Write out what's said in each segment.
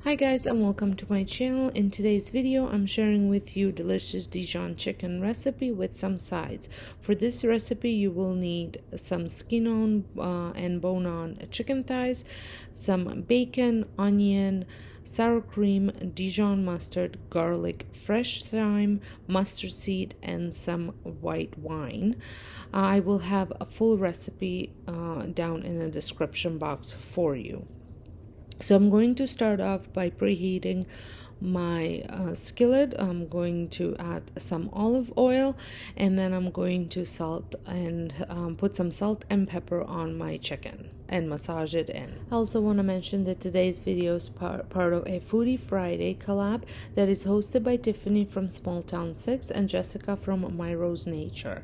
Hi guys, and welcome to my channel. In today's video I'm sharing with you delicious Dijon chicken recipe with some sides. For this recipe you will need some skin on and bone on chicken thighs, some bacon, onion, sour cream, Dijon mustard, garlic, fresh thyme, mustard seed, and some white wine. I will have a full recipe down in the description box for you. So I'm going to start off by preheating my skillet. I'm going to add some olive oil, and then I'm going to salt and put some salt and pepper on my chicken and massage it in. I also want to mention that today's video is part of a Foodie Friday collab that is hosted by Tiffany from Small Town 6 and Jessica from My Rose Nature.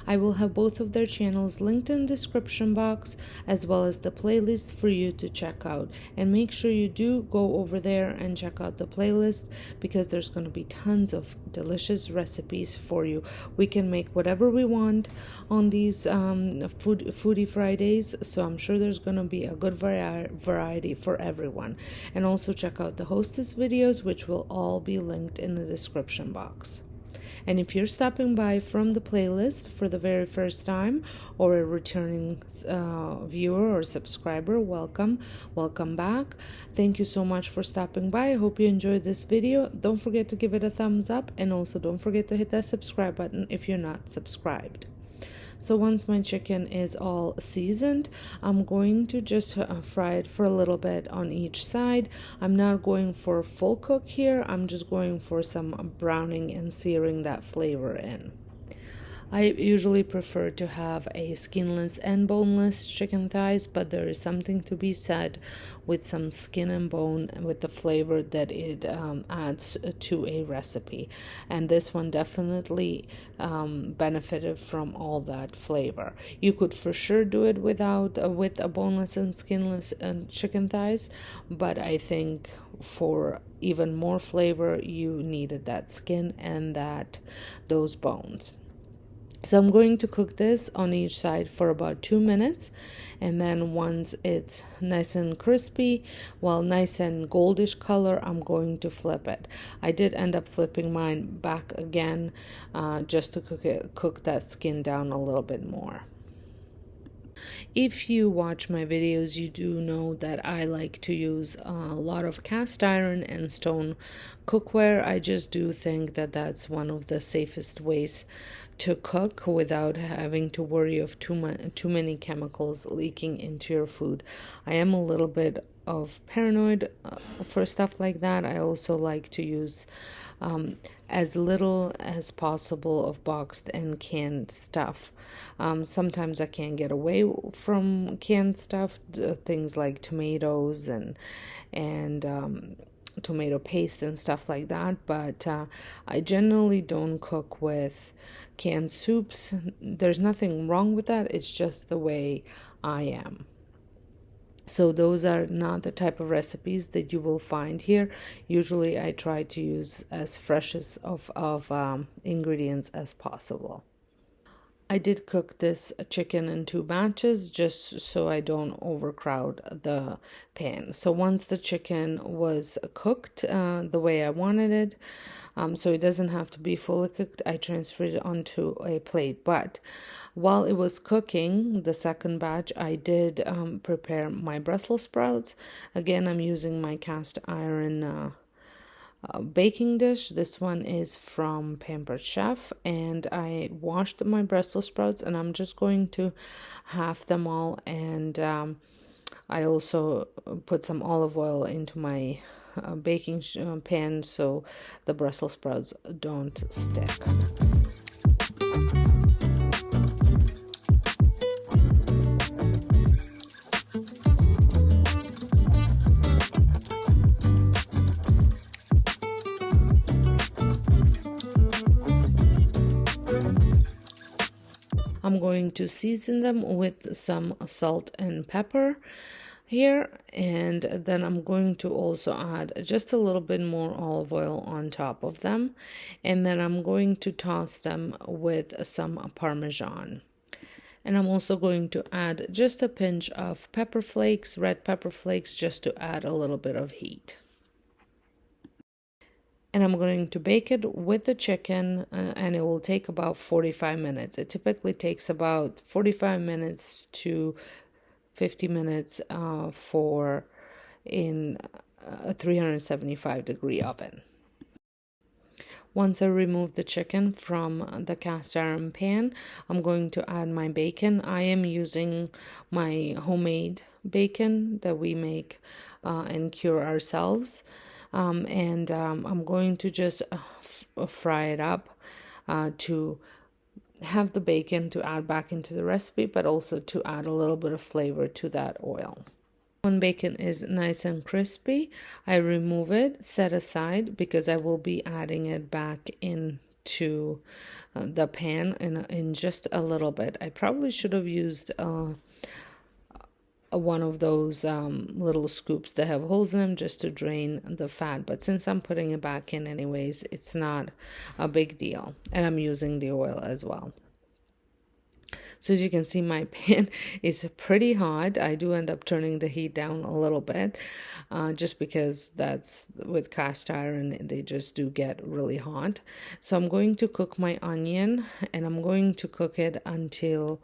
I will have both of their channels linked in the description box, as well as the playlist for you to check out. And make sure you do go over there and check out the playlist, because there's going to be tons of delicious recipes for you. We can make whatever we want on these Foodie Fridays, so I'm sure there's going to be a good variety for everyone. And also check out the hostess videos, which will all be linked in the description box. And if you're stopping by from the playlist for the very first time, or a returning viewer or subscriber, welcome back. Thank you so much for stopping by. I hope you enjoyed this video. Don't forget to give it a thumbs up, and also don't forget to hit that subscribe button if you're not subscribed. So once my chicken is all seasoned, I'm going to just fry it for a little bit on each side. I'm not going for a full cook here. I'm just going for some browning and searing that flavor in. I usually prefer to have a skinless and boneless chicken thighs, but there is something to be said with some skin and bone with the flavor that it adds to a recipe. And this one definitely benefited from all that flavor. You could for sure do it without with a boneless and skinless chicken thighs, but I think for even more flavor you needed that skin and those bones. So I'm going to cook this on each side for about 2 minutes, and then once it's nice and crispy, well, nice and goldish color, I'm going to flip it. I did end up flipping mine back again just to cook that skin down a little bit more. If you watch my videos, you do know that I like to use a lot of cast iron and stone cookware. I just do think that that's one of the safest ways to cook without having to worry of too many chemicals leaking into your food. I am a little bit of paranoid for stuff like that. I also like to use as little as possible of boxed and canned stuff. Sometimes I can't get away from canned stuff, things like tomatoes and tomato paste and stuff like that, but I generally don't cook with canned soups. There's nothing wrong with that, it's just the way I am. So those are not the type of recipes that you will find here. Usually I try to use as fresh of ingredients as possible. I did cook this chicken in 2 batches just so I don't overcrowd the pan. So once the chicken was cooked the way I wanted it, so it doesn't have to be fully cooked, I transferred it onto a plate. But while it was cooking, the second batch, I did prepare my Brussels sprouts. Again, I'm using my cast iron baking dish. This one is from Pampered Chef, and I washed my Brussels sprouts, and I'm just going to half them all. And I also put some olive oil into my baking pan so the Brussels sprouts don't stick. I'm going to season them with some salt and pepper here, and then I'm going to also add just a little bit more olive oil on top of them, and then I'm going to toss them with some Parmesan. And I'm also going to add just a pinch of pepper flakes, red pepper flakes, just to add a little bit of heat. and I'm going to bake it with the chicken, and it will take about 45 minutes. It typically takes about 45 minutes to 50 minutes for in a 375-degree oven. Once I remove the chicken from the cast iron pan, I'm going to add my bacon. I am using my homemade bacon that we make and cure ourselves. I'm going to just fry it up to have the bacon to add back into the recipe, but also to add a little bit of flavor to that oil. When bacon is nice and crispy, I remove it, set aside, because I will be adding it back into the pan in just a little bit. I probably should have used one of those little scoops that have holes in them just to drain the fat, but since I'm putting it back in anyways, it's not a big deal, and I'm using the oil as well. So as you can see, my pan is pretty hot. I do end up turning the heat down a little bit just because that's with cast iron, they just do get really hot. So I'm going to cook my onion, and I'm going to cook it until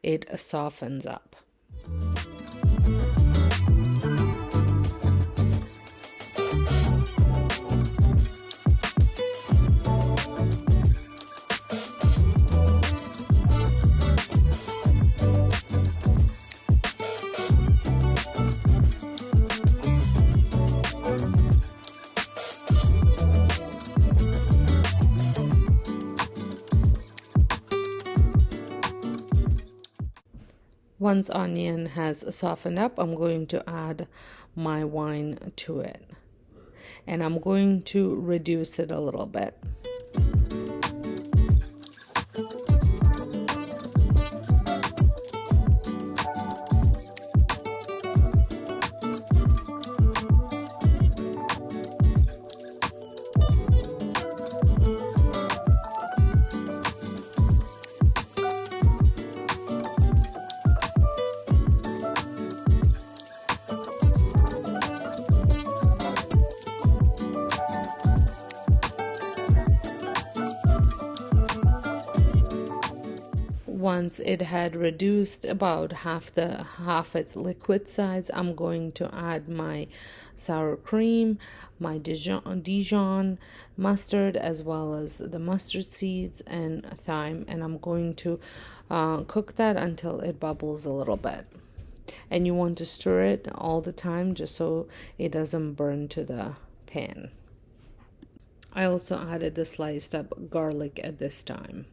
it softens up. Once onion has softened up, I'm going to add my wine to it, and I'm going to reduce it a little bit. Once it had reduced about half its liquid size, I'm going to add my sour cream, my Dijon mustard, as well as the mustard seeds and thyme, and I'm going to cook that until it bubbles a little bit. And you want to stir it all the time just so it doesn't burn to the pan. I also added the sliced up garlic at this time.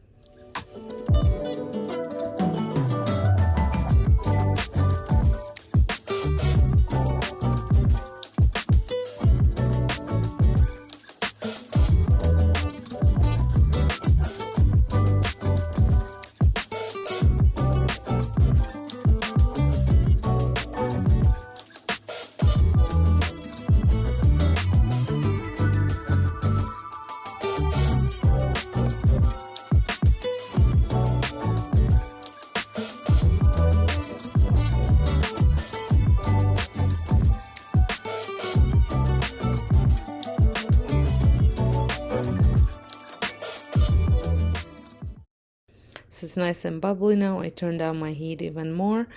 So it's nice and bubbly now. I turned down my heat even more,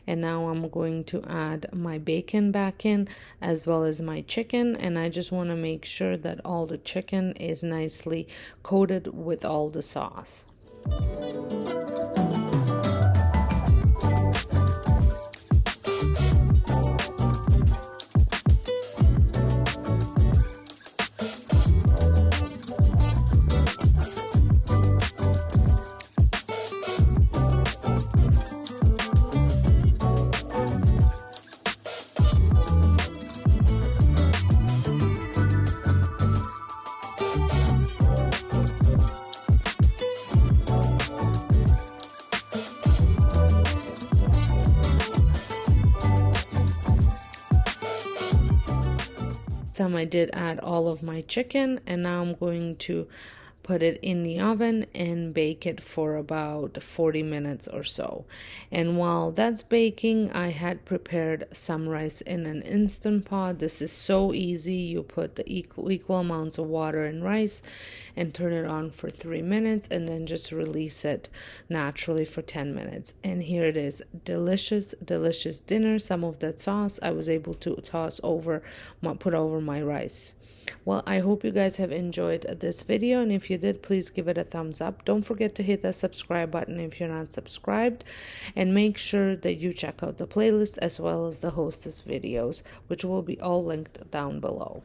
and now I'm going to add my bacon back in as well as my chicken, and I just want to make sure that all the chicken is nicely coated with all the sauce. Time I did add all of my chicken, and now I'm going to put it in the oven and bake it for about 40 minutes or so. And while that's baking, I had prepared some rice in an Instant Pot. This is so easy. You put the equal amounts of water and rice and turn it on for 3 minutes and then just release it naturally for 10 minutes. And here it is. Delicious, delicious dinner. Some of that sauce I was able to put over my rice. Well, I hope you guys have enjoyed this video, and if you did, please give it a thumbs up. Don't forget to hit that subscribe button if you're not subscribed, and make sure that you check out the playlist as well as the hostess videos, which will be all linked down below.